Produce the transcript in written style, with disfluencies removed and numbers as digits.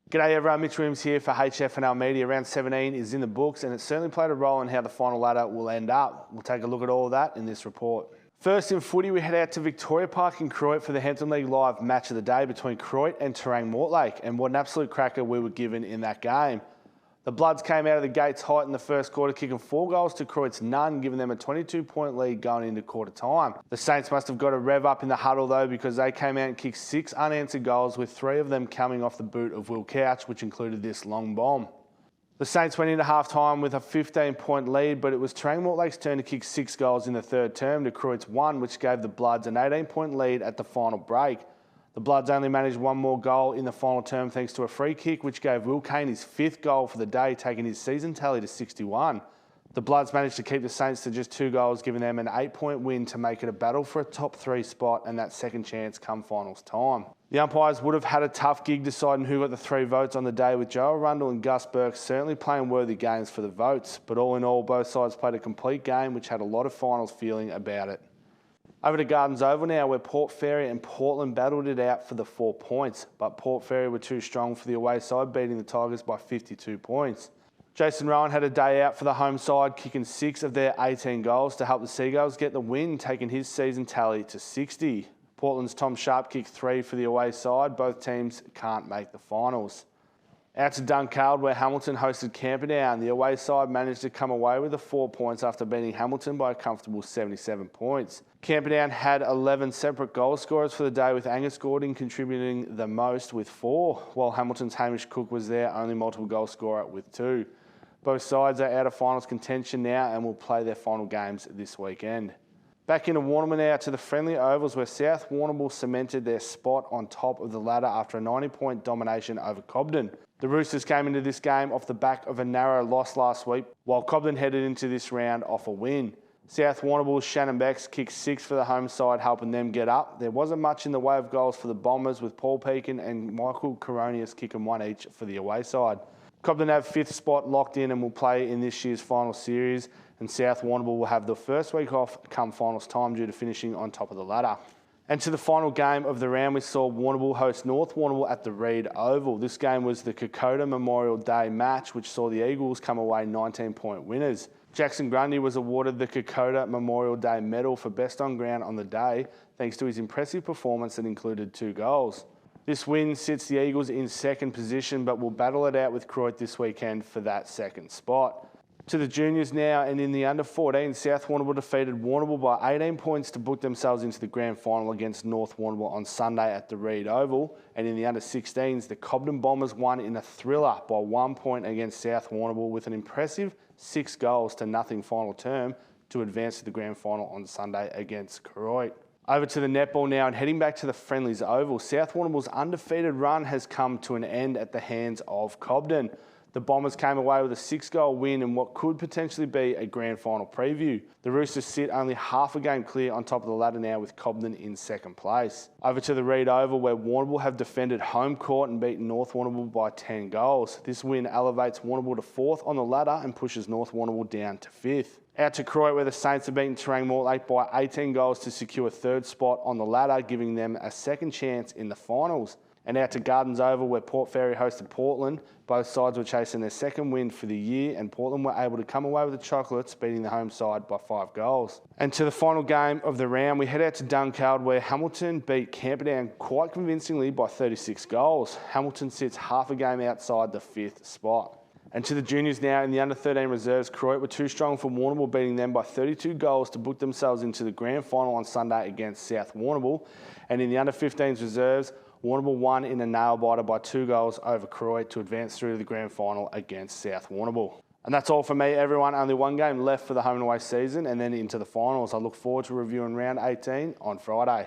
G'day everyone, Mitch Williams here for HFNL Media. Round 17 is in the books and it certainly played a role in how the final ladder will end up. We'll take a look at all of that in this report. First in footy, we head out to Victoria Park in Croydon for the Hampton League Live match of the day between Croydon and Terang Mortlake, and what an absolute cracker we were given in that game. The Bloods came out of the gates hot in the first quarter, kicking 4 goals to Croydon's none, giving them a 22-point lead going into quarter time. The Saints must have got a rev up in the huddle though, because they came out and kicked 6 unanswered goals, with 3 of them coming off the boot of Will Couch, which included this long bomb. The Saints went into half-time with a 15-point lead, but it was Terang Mortlake's turn to kick 6 goals in the third term to Croydon's 1, which gave the Bloods an 18-point lead at the final break. The Bloods only managed 1 more goal in the final term thanks to a free kick, which gave Will Kane his 5th goal for the day, taking his season tally to 61. The Bloods managed to keep the Saints to just 2 goals, giving them an 8-point win to make it a battle for a top 3 spot and that second chance come finals time. The umpires would have had a tough gig deciding who got the 3 votes on the day, with Joe Arundel and Gus Burke certainly playing worthy games for the votes. But all in all, both sides played a complete game, which had a lot of finals feeling about it. Over to Gardens Oval now, where Port Fairy and Portland battled it out for the 4 points, but Port Fairy were too strong for the away side, beating the Tigers by 52 points. Jason Rowan had a day out for the home side, kicking 6 of their 18 goals to help the Seagulls get the win, taking his season tally to 60. Portland's Tom Sharp kicked 3 for the away side. Both teams can't make the finals. Out to Dunkeld, where Hamilton hosted Camperdown. The away side managed to come away with the 4 points after beating Hamilton by a comfortable 77 points. Camperdown had 11 separate goal scorers for the day, with Angus Gordon contributing the most with 4, while Hamilton's Hamish Cook was their only multiple goal scorer with 2. Both sides are out of finals contention now and will play their final games this weekend. Back into Warrnambool now to the friendly ovals, where South Warrnambool cemented their spot on top of the ladder after a 90-point domination over Cobden. The Roosters came into this game off the back of a narrow loss last week, while Cobden headed into this round off a win. South Warrnambool's Shannon Becks kicked 6 for the home side, helping them get up. There wasn't much in the way of goals for the Bombers, with Paul Pekin and Michael Coronius kicking 1 each for the away side. Cobden have 5th spot locked in and will play in this year's final series, and South Warrnambool will have the first week off come finals time due to finishing on top of the ladder. And to the final game of the round, we saw Warrnambool host North Warrnambool at the Reid Oval. This game was the Kokoda Memorial Day match, which saw the Eagles come away 19-point winners. Jackson Grundy was awarded the Kokoda Memorial Day medal for best on ground on the day, thanks to his impressive performance that included 2 goals. This win sits the Eagles in 2nd position, but will battle it out with Croydon this weekend for that 2nd spot. To the juniors now, and in the under-14, South Warrnambool defeated Warrnambool by 18 points to book themselves into the grand final against North Warrnambool on Sunday at the Reid Oval. And in the under-16s, the Cobden Bombers won in a thriller by 1 point against South Warrnambool, with an impressive 6 goals to nothing final term to advance to the grand final on Sunday against Croydon. Over to the netball now, and heading back to the Friendlies Oval, South Warrnambool's undefeated run has come to an end at the hands of Cobden. The Bombers came away with a 6-goal win in what could potentially be a grand final preview. The Roosters sit only half a game clear on top of the ladder now, with Cobden in 2nd place. Over to the Reid Oval, where Warrnambool have defended home court and beaten North Warrnambool by 10 goals. This win elevates Warrnambool to 4th on the ladder and pushes North Warrnambool down to 5th. Out to Croydon, where the Saints have beaten Terang Mortlake by 18 goals to secure 3rd spot on the ladder, giving them a second chance in the finals. And out to Gardens Oval, where Port Fairy hosted Portland. Both sides were chasing their 2nd win for the year, and Portland were able to come away with the chocolates, beating the home side by 5 goals. And to the final game of the round, we head out to Dunkeld, where Hamilton beat Camperdown quite convincingly by 36 goals. Hamilton sits half a game outside the 5th spot. And to the juniors now, in the under-13 reserves, Croydon were too strong for Warrnambool, beating them by 32 goals to book themselves into the grand final on Sunday against South Warrnambool. And in the under-15s reserves, Warrnambool won in a nail-biter by 2 goals over Croydon to advance through to the grand final against South Warrnambool. And that's all from me, everyone. Only 1 game left for the home and away season and then into the finals. I look forward to reviewing round 18 on Friday.